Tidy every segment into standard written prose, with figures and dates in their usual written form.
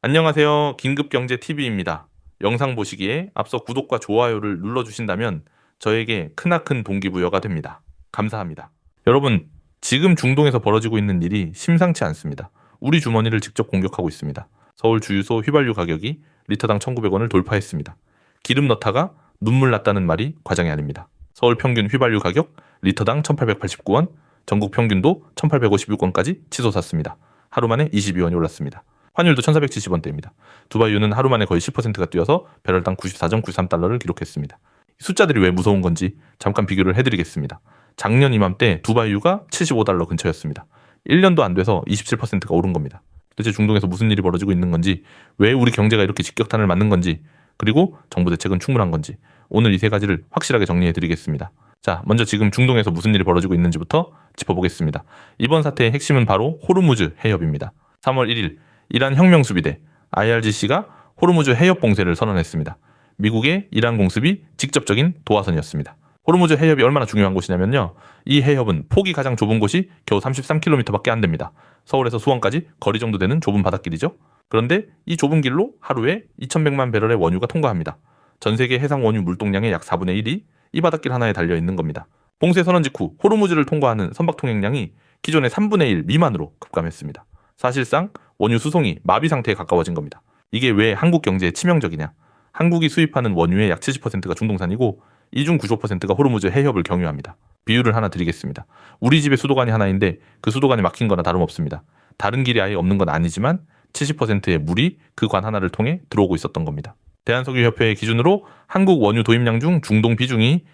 안녕하세요. 긴급경제TV입니다. 영상 보시기에 앞서 구독과 좋아요를 눌러주신다면 저에게 크나큰 동기부여가 됩니다. 감사합니다. 여러분, 지금 중동에서 벌어지고 있는 일이 심상치 않습니다. 우리 주머니를 직접 공격하고 있습니다. 서울 주유소 휘발유 가격이 리터당 1,900원을 돌파했습니다. 기름 넣다가 눈물 났다는 말이 과장이 아닙니다. 서울 평균 휘발유 가격 리터당 1,889원, 전국 평균도 1,856원까지 치솟았습니다. 하루 만에 22원이 올랐습니다. 환율도 1,470원대입니다. 두바이유는 하루 만에 거의 10%가 뛰어서 배럴당 94.93달러를 기록했습니다. 숫자들이 왜 무서운 건지 잠깐 비교를 해드리겠습니다. 작년 이맘때 두바이유가 75달러 근처였습니다. 1년도 안 돼서 27%가 오른 겁니다. 도대체 중동에서 무슨 일이 벌어지고 있는 건지, 왜 우리 경제가 이렇게 직격탄을 맞는 건지, 그리고 정부 대책은 충분한 건지, 오늘 이 세 가지를 확실하게 정리해드리겠습니다. 자, 먼저 지금 중동에서 무슨 일이 벌어지고 있는지부터 짚어보겠습니다. 이번 사태의 핵심은 바로 호르무즈 해협입니다. 3월 1일 이란 혁명수비대 IRGC가 호르무즈 해협 봉쇄를 선언했습니다. 미국의 이란 공습이 직접적인 도화선이었습니다. 호르무즈 해협이 얼마나 중요한 곳이냐면요. 이 해협은 폭이 가장 좁은 곳이 겨우 33km밖에 안 됩니다. 서울에서 수원까지 거리 정도 되는 좁은 바닷길이죠. 그런데 이 좁은 길로 하루에 2,100만 배럴의 원유가 통과합니다. 전 세계 해상 원유 물동량의 약 4분의 1이 이 바닷길 하나에 달려 있는 겁니다. 봉쇄 선언 직후 호르무즈를 통과하는 선박 통행량이 기존의 3분의 1 미만으로 급감했습니다. 사실상 원유 수송이 마비 상태에 가까워진 겁니다. 이게 왜 한국 경제에 치명적이냐? 한국이 수입하는 원유의 약 70%가 중동산이고 이 중 95%가 호르무즈 해협을 경유합니다. 비유를 하나 드리겠습니다. 우리 집에 수도관이 하나인데 그 수도관이 막힌 거나 다름없습니다. 다른 길이 아예 없는 건 아니지만 70%의 물이 그 관 하나를 통해 들어오고 있었던 겁니다. 대한석유협회의 기준으로 한국 원유 도입량 중 중동 비중이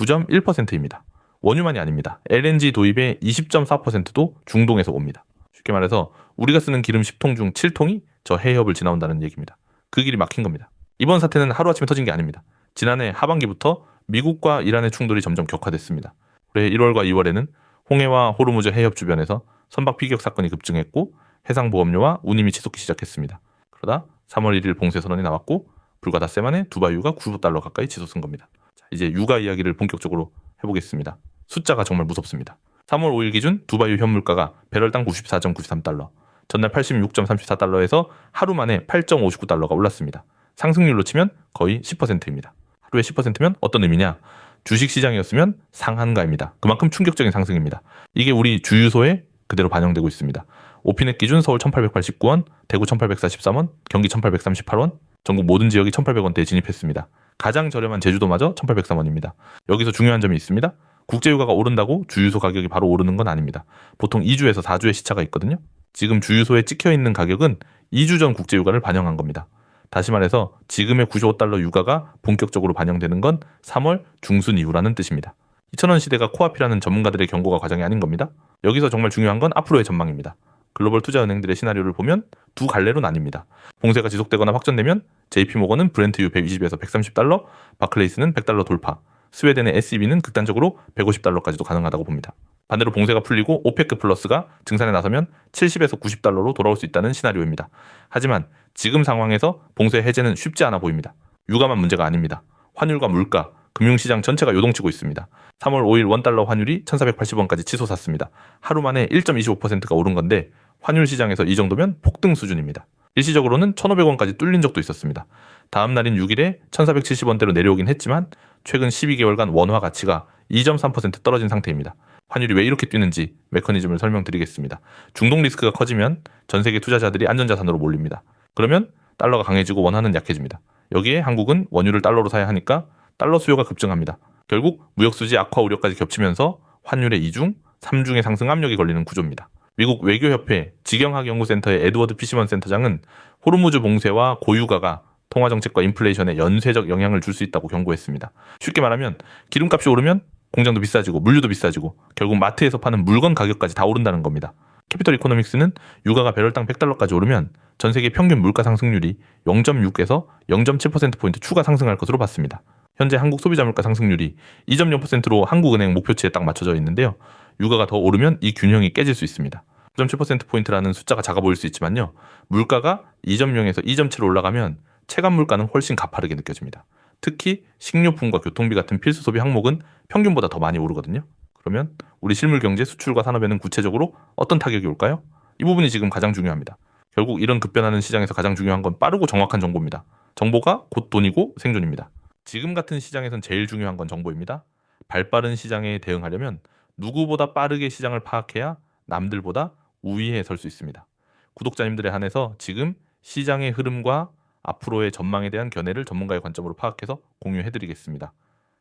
69.1%입니다. 원유만이 아닙니다. LNG 도입의 20.4%도 중동에서 옵니다. 쉽게 말해서 우리가 쓰는 기름 10통 중 7통이 저 해협을 지나온다는 얘기입니다. 그 길이 막힌 겁니다. 이번 사태는 하루아침에 터진 게 아닙니다. 지난해 하반기부터 미국과 이란의 충돌이 점점 격화됐습니다. 올해 1월과 2월에는 홍해와 호르무즈 해협 주변에서 선박 피격 사건이 급증했고 해상보험료와 운임이 치솟기 시작했습니다. 그러다 3월 1일 봉쇄 선언이 나왔고 불과 닷새 만에 두바이유가 90달러 가까이 치솟은 겁니다. 자, 이제 유가 이야기를 본격적으로 해보겠습니다. 숫자가 정말 무섭습니다. 3월 5일 기준 두바이유 현물가가 배럴당 94.93달러, 전날 86.34달러에서 하루 만에 8.59달러가 올랐습니다. 상승률로 치면 거의 10%입니다. 하루에 10%면 어떤 의미냐? 주식시장이었으면 상한가입니다. 그만큼 충격적인 상승입니다. 이게 우리 주유소에 그대로 반영되고 있습니다. 오피넷 기준 서울 1,889원, 대구 1,843원, 경기 1,838원, 전국 모든 지역이 1,800원대에 진입했습니다. 가장 저렴한 제주도마저 1,803원입니다. 여기서 중요한 점이 있습니다. 국제유가가 오른다고 주유소 가격이 바로 오르는 건 아닙니다. 보통 2주에서 4주의 시차가 있거든요. 지금 주유소에 찍혀있는 가격은 2주 전 국제유가를 반영한 겁니다. 다시 말해서 지금의 95달러 유가가 본격적으로 반영되는 건 3월 중순 이후라는 뜻입니다. 2,000원 시대가 코앞이라는 전문가들의 경고가 과장이 아닌 겁니다. 여기서 정말 중요한 건 앞으로의 전망입니다. 글로벌 투자은행들의 시나리오를 보면 두 갈래로 나뉩니다. 봉쇄가 지속되거나 확전되면 JP모건은 브렌트유 120에서 130달러, 바클레이스는 100달러 돌파, 스웨덴의 SEB는 극단적으로 150달러까지도 가능하다고 봅니다. 반대로 봉쇄가 풀리고 오페크 플러스가 증산에 나서면 70에서 90달러로 돌아올 수 있다는 시나리오입니다. 하지만 지금 상황에서 봉쇄 해제는 쉽지 않아 보입니다. 유가만 문제가 아닙니다. 환율과 물가, 금융시장 전체가 요동치고 있습니다. 3월 5일 원달러 환율이 1,480원까지 치솟았습니다. 하루 만에 1.25%가 오른 건데 환율 시장에서 이 정도면 폭등 수준입니다. 일시적으로는 1,500원까지 뚫린 적도 있었습니다. 다음 날인 6일에 1,470원대로 내려오긴 했지만 최근 12개월간 원화 가치가 2.3% 떨어진 상태입니다. 환율이 왜 이렇게 뛰는지 메커니즘을 설명드리겠습니다. 중동 리스크가 커지면 전 세계 투자자들이 안전자산으로 몰립니다. 그러면 달러가 강해지고 원화는 약해집니다. 여기에 한국은 원유를 달러로 사야 하니까 달러 수요가 급증합니다. 결국 무역수지 악화 우려까지 겹치면서 환율의 2중, 3중의 상승 압력이 걸리는 구조입니다. 미국 외교협회 지경학연구센터의 에드워드 피시먼 센터장은 호르무즈 봉쇄와 고유가가 통화정책과 인플레이션에 연쇄적 영향을 줄 수 있다고 경고했습니다. 쉽게 말하면 기름값이 오르면 공장도 비싸지고 물류도 비싸지고 결국 마트에서 파는 물건 가격까지 다 오른다는 겁니다. 캐피털 이코노믹스는 유가가 배럴당 100달러까지 오르면 전 세계 평균 물가 상승률이 0.6에서 0.7%포인트 추가 상승할 것으로 봤습니다. 현재 한국 소비자 물가 상승률이 2.0%로 한국은행 목표치에 딱 맞춰져 있는데요. 유가가 더 오르면 이 균형이 깨질 수 있습니다. 9.7%포인트라는 숫자가 작아 보일 수 있지만요. 물가가 2.0에서 2.7로 올라가면 체감 물가는 훨씬 가파르게 느껴집니다. 특히 식료품과 교통비 같은 필수 소비 항목은 평균보다 더 많이 오르거든요. 그러면 우리 실물 경제 수출과 산업에는 구체적으로 어떤 타격이 올까요? 이 부분이 지금 가장 중요합니다. 결국 이런 급변하는 시장에서 가장 중요한 건 빠르고 정확한 정보입니다. 정보가 곧 돈이고 생존입니다. 지금 같은 시장에선 제일 중요한 건 정보입니다. 발빠른 시장에 대응하려면 누구보다 빠르게 시장을 파악해야 남들보다 우위에 설 수 있습니다. 구독자님들에 한해서 지금 시장의 흐름과 앞으로의 전망에 대한 견해를 전문가의 관점으로 파악해서 공유해드리겠습니다.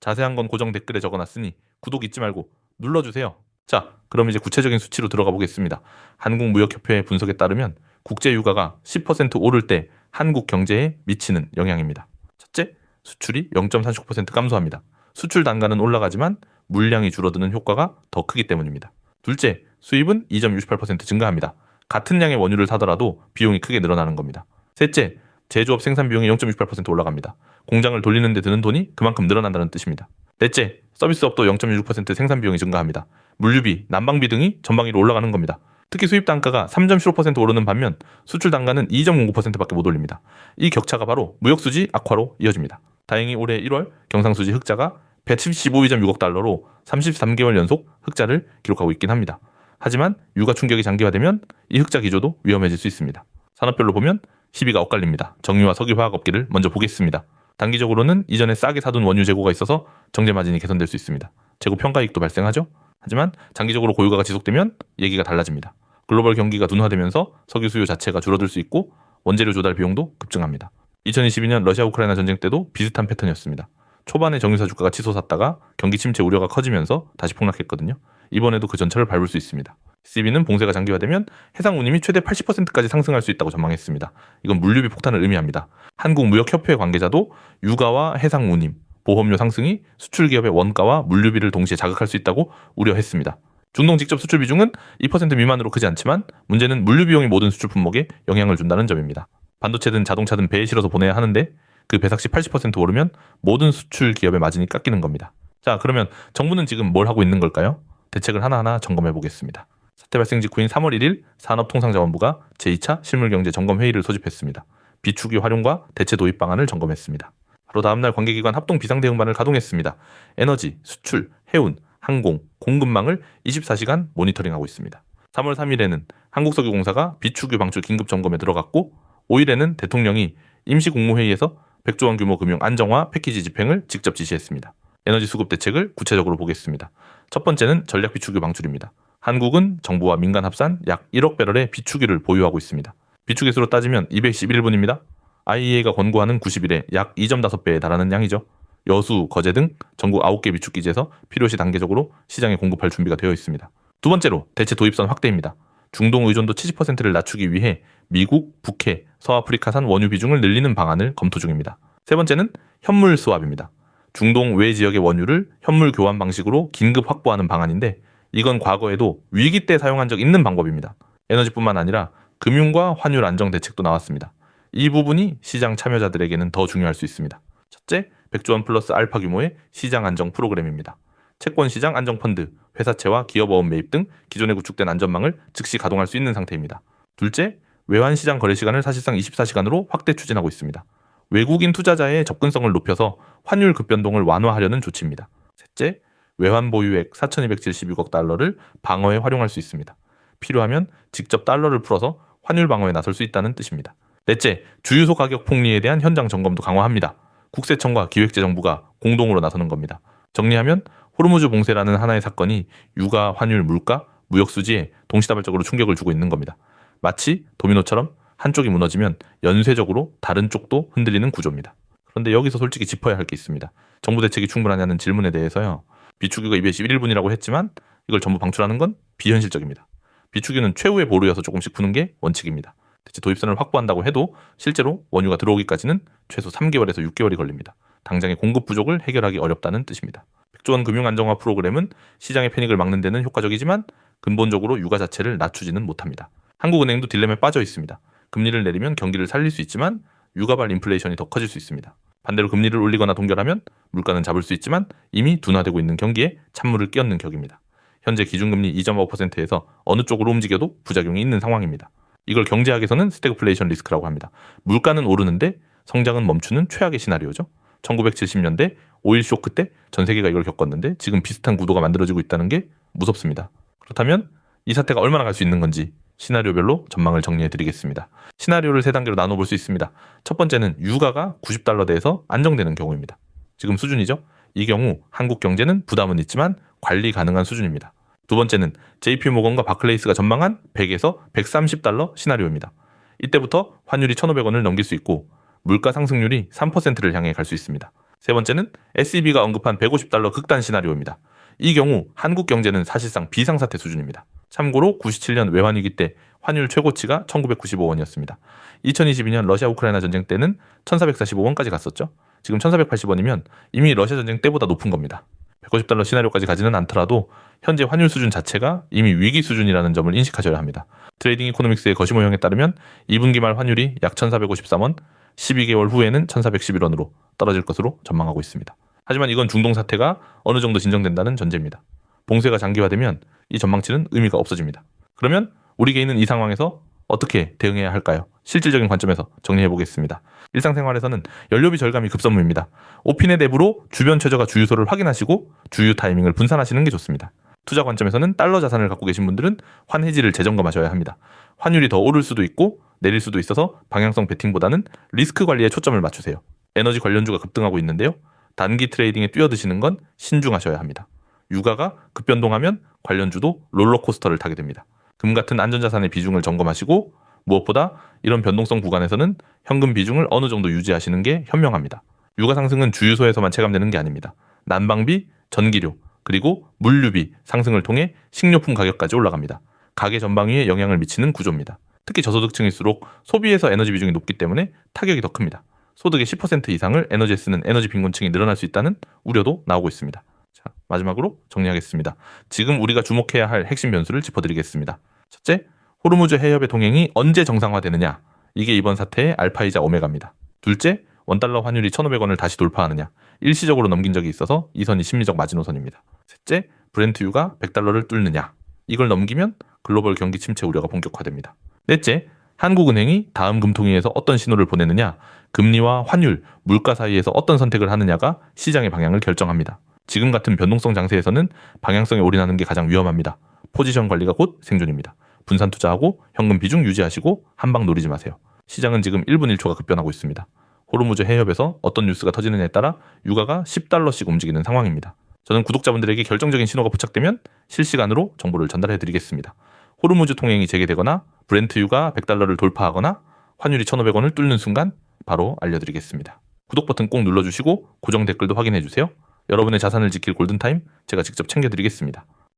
자세한 건 고정 댓글에 적어놨으니 구독 잊지 말고 눌러주세요. 자, 그럼 이제 구체적인 수치로 들어가 보겠습니다. 한국무역협회 분석에 따르면 국제유가가 10% 오를 때 한국 경제에 미치는 영향입니다. 첫째, 수출이 0.39% 감소합니다. 수출 단가는 올라가지만 물량이 줄어드는 효과가 더 크기 때문입니다. 둘째, 수입은 2.68% 증가합니다. 같은 양의 원유를 사더라도 비용이 크게 늘어나는 겁니다. 셋째, 제조업 생산 비용이 0.68% 올라갑니다. 공장을 돌리는 데 드는 돈이 그만큼 늘어난다는 뜻입니다. 넷째, 서비스업도 0.66% 생산 비용이 증가합니다. 물류비, 난방비 등이 전방위로 올라가는 겁니다. 특히 수입 단가가 3.75% 오르는 반면 수출 단가는 2.09%밖에 못 올립니다. 이 격차가 바로 무역수지 악화로 이어집니다. 다행히 올해 1월 경상수지 흑자가 175.6억 달러로 33개월 연속 흑자를 기록하고 있긴 합니다. 하지만 유가 충격이 장기화되면 이 흑자 기조도 위험해질 수 있습니다. 산업별로 보면 시비가 엇갈립니다. 정유와 석유화학업계를 먼저 보겠습니다. 단기적으로는 이전에 싸게 사둔 원유 재고가 있어서 정제 마진이 개선될 수 있습니다. 재고 평가이익도 발생하죠. 하지만 장기적으로 고유가가 지속되면 얘기가 달라집니다. 글로벌 경기가 둔화되면서 석유 수요 자체가 줄어들 수 있고 원재료 조달 비용도 급증합니다. 2022년 러시아 우크라이나 전쟁 때도 비슷한 패턴이었습니다. 초반에 정유사 주가가 치솟았다가 경기 침체 우려가 커지면서 다시 폭락했거든요. 이번에도 그 전철을 밟을 수 있습니다. CB는 봉쇄가 장기화되면 해상 운임이 최대 80%까지 상승할 수 있다고 전망했습니다. 이건 물류비 폭탄을 의미합니다. 한국무역협회 관계자도 유가와 해상 운임, 보험료 상승이 수출 기업의 원가와 물류비를 동시에 자극할 수 있다고 우려했습니다. 중동 직접 수출 비중은 2% 미만으로 크지 않지만 문제는 물류 비용이 모든 수출 품목에 영향을 준다는 점입니다. 반도체든 자동차든 배에 실어서 보내야 하는데 그 배삭시 80% 오르면 모든 수출 기업의 마진이 깎이는 겁니다. 자, 그러면 정부는 지금 뭘 하고 있는 걸까요? 대책을 하나하나 점검해 보겠습니다. 사태 발생 직후인 3월 1일 산업통상자원부가 제2차 실물경제 점검회의를 소집했습니다. 비축유 활용과 대체 도입 방안을 점검했습니다. 바로 다음날 관계기관 합동 비상대응반을 가동했습니다. 에너지, 수출, 해운, 항공, 공급망을 24시간 모니터링하고 있습니다. 3월 3일에는 한국석유공사가 비축유 방출 긴급 점검에 들어갔고 5일에는 대통령이 임시국무회의에서 100조 원 규모 금융 안정화 패키지 집행을 직접 지시했습니다. 에너지 수급 대책을 구체적으로 보겠습니다. 첫 번째는 전략 비축유 방출입니다. 한국은 정부와 민간 합산 약 1억 배럴의 비축유를 보유하고 있습니다. 비축유 수로 따지면 211분입니다. IEA가 권고하는 90일에 약 2.5배에 달하는 양이죠. 여수, 거제 등 전국 9개 비축기지에서 필요시 단계적으로 시장에 공급할 준비가 되어 있습니다. 두 번째로 대체 도입선 확대입니다. 중동 의존도 70%를 낮추기 위해 미국, 북해, 서아프리카산 원유 비중을 늘리는 방안을 검토 중입니다. 세 번째는 현물 스왑입니다. 중동 외 지역의 원유를 현물 교환 방식으로 긴급 확보하는 방안인데 이건 과거에도 위기 때 사용한 적 있는 방법입니다. 에너지뿐만 아니라 금융과 환율 안정 대책도 나왔습니다. 이 부분이 시장 참여자들에게는 더 중요할 수 있습니다. 첫째, 100조 원 플러스 알파 규모의 시장 안정 프로그램입니다. 채권시장 안정펀드, 회사채와 기업어음 매입 등 기존에 구축된 안전망을 즉시 가동할 수 있는 상태입니다. 둘째, 외환시장 거래 시간을 사실상 24시간으로 확대 추진하고 있습니다. 외국인 투자자의 접근성을 높여서 환율 급변동을 완화하려는 조치입니다. 셋째, 외환 보유액 4,276억 달러를 방어에 활용할 수 있습니다. 필요하면 직접 달러를 풀어서 환율 방어에 나설 수 있다는 뜻입니다. 넷째, 주유소 가격 폭리에 대한 현장 점검도 강화합니다. 국세청과 기획재정부가 공동으로 나서는 겁니다. 정리하면 호르무즈 봉쇄라는 하나의 사건이 유가, 환율, 물가, 무역 수지에 동시다발적으로 충격을 주고 있는 겁니다. 마치 도미노처럼 한쪽이 무너지면 연쇄적으로 다른 쪽도 흔들리는 구조입니다. 그런데 여기서 솔직히 짚어야 할 게 있습니다. 정부 대책이 충분하냐는 질문에 대해서요. 비축유가 211분이라고 했지만 이걸 전부 방출하는 건 비현실적입니다. 비축유는 최후의 보루여서 조금씩 푸는 게 원칙입니다. 대체 도입선을 확보한다고 해도 실제로 원유가 들어오기까지는 최소 3개월에서 6개월이 걸립니다. 당장의 공급 부족을 해결하기 어렵다는 뜻입니다. 100조 원 금융 안정화 프로그램은 시장의 패닉을 막는 데는 효과적이지만 근본적으로 유가 자체를 낮추지는 못합니다. 한국은행도 딜레마에 빠져 있습니다. 금리를 내리면 경기를 살릴 수 있지만 유가발 인플레이션이 더 커질 수 있습니다. 반대로 금리를 올리거나 동결하면 물가는 잡을 수 있지만 이미 둔화되고 있는 경기에 찬물을 끼얹는 격입니다. 현재 기준금리 2.5%에서 어느 쪽으로 움직여도 부작용이 있는 상황입니다. 이걸 경제학에서는 스태그플레이션 리스크라고 합니다. 물가는 오르는데 성장은 멈추는 최악의 시나리오죠. 1970년대 오일 쇼크 때 전 세계가 이걸 겪었는데 지금 비슷한 구도가 만들어지고 있다는 게 무섭습니다. 그렇다면 이 사태가 얼마나 갈 수 있는 건지 시나리오별로 전망을 정리해 드리겠습니다. 시나리오를 3단계로 나눠볼 수 있습니다. 첫 번째는 유가가 90달러대에서 안정되는 경우입니다. 지금 수준이죠. 이 경우 한국 경제는 부담은 있지만 관리 가능한 수준입니다. 두 번째는 JP모건과 바클레이스가 전망한 100에서 130달러 시나리오입니다. 이때부터 환율이 1,500원을 넘길 수 있고 물가 상승률이 3%를 향해 갈 수 있습니다. 세 번째는 SEB가 언급한 150달러 극단 시나리오입니다. 이 경우 한국 경제는 사실상 비상사태 수준입니다. 참고로 97년 외환위기 때 환율 최고치가 1995원이었습니다. 2022년 러시아 우크라이나 전쟁 때는 1445원까지 갔었죠. 지금 1480원이면 이미 러시아 전쟁 때보다 높은 겁니다. 150달러 시나리오까지 가지는 않더라도 현재 환율 수준 자체가 이미 위기 수준이라는 점을 인식하셔야 합니다. 트레이딩 이코노믹스의 거시모형에 따르면 2분기 말 환율이 약 1453원, 12개월 후에는 1411원으로 떨어질 것으로 전망하고 있습니다. 하지만 이건 중동 사태가 어느 정도 진정된다는 전제입니다. 봉쇄가 장기화되면 이 전망치는 의미가 없어집니다. 그러면 우리 개인은 이 상황에서 어떻게 대응해야 할까요? 실질적인 관점에서 정리해 보겠습니다. 일상생활에서는 연료비 절감이 급선무입니다. 오피넷 앱으로 주변 최저가 주유소를 확인하시고 주유 타이밍을 분산하시는 게 좋습니다. 투자 관점에서는 달러 자산을 갖고 계신 분들은 환해지를 재점검하셔야 합니다. 환율이 더 오를 수도 있고 내릴 수도 있어서 방향성 베팅보다는 리스크 관리에 초점을 맞추세요. 에너지 관련주가 급등하고 있는데요. 단기 트레이딩에 뛰어드시는 건 신중하셔야 합니다. 유가가 급변동하면 관련주도 롤러코스터를 타게 됩니다. 금 같은 안전자산의 비중을 점검하시고 무엇보다 이런 변동성 구간에서는 현금 비중을 어느 정도 유지하시는 게 현명합니다. 유가 상승은 주유소에서만 체감되는 게 아닙니다. 난방비, 전기료, 그리고 물류비 상승을 통해 식료품 가격까지 올라갑니다. 가계 전방위에 영향을 미치는 구조입니다. 특히 저소득층일수록 소비에서 에너지 비중이 높기 때문에 타격이 더 큽니다. 소득의 10% 이상을 에너지에 쓰는 에너지 빈곤층이 늘어날 수 있다는 우려도 나오고 있습니다. 자, 마지막으로 정리하겠습니다. 지금 우리가 주목해야 할 핵심 변수를 짚어드리겠습니다. 첫째, 호르무즈 해협의 동행이 언제 정상화되느냐? 이게 이번 사태의 알파이자 오메가입니다. 둘째, 원달러 환율이 1,500원을 다시 돌파하느냐? 일시적으로 넘긴 적이 있어서 이 선이 심리적 마지노선입니다. 셋째, 브렌트유가 100달러를 뚫느냐? 이걸 넘기면 글로벌 경기 침체 우려가 본격화됩니다. 넷째, 한국은행이 다음 금통위에서 어떤 신호를 보내느냐, 금리와 환율, 물가 사이에서 어떤 선택을 하느냐가 시장의 방향을 결정합니다. 지금 같은 변동성 장세에서는 방향성에 올인하는 게 가장 위험합니다. 포지션 관리가 곧 생존입니다. 분산 투자하고 현금 비중 유지하시고 한방 노리지 마세요. 시장은 지금 1분 1초가 급변하고 있습니다. 호르무즈 해협에서 어떤 뉴스가 터지느냐에 따라 유가가 10달러씩 움직이는 상황입니다. 저는 구독자분들에게 결정적인 신호가 포착되면 실시간으로 정보를 전달해 드리겠습니다. 호르무즈 통행이 재개되거나 브렌트유가 100달러를 돌파하거나 환율이 1,500원을 뚫는 순간 바로 알려드리겠습니다. 구독 버튼 꼭 눌러주시고 고정 댓글도 확인해주세요. 여러분의 자산을 지킬 골든타임 제가 직접 챙겨드리겠습니다.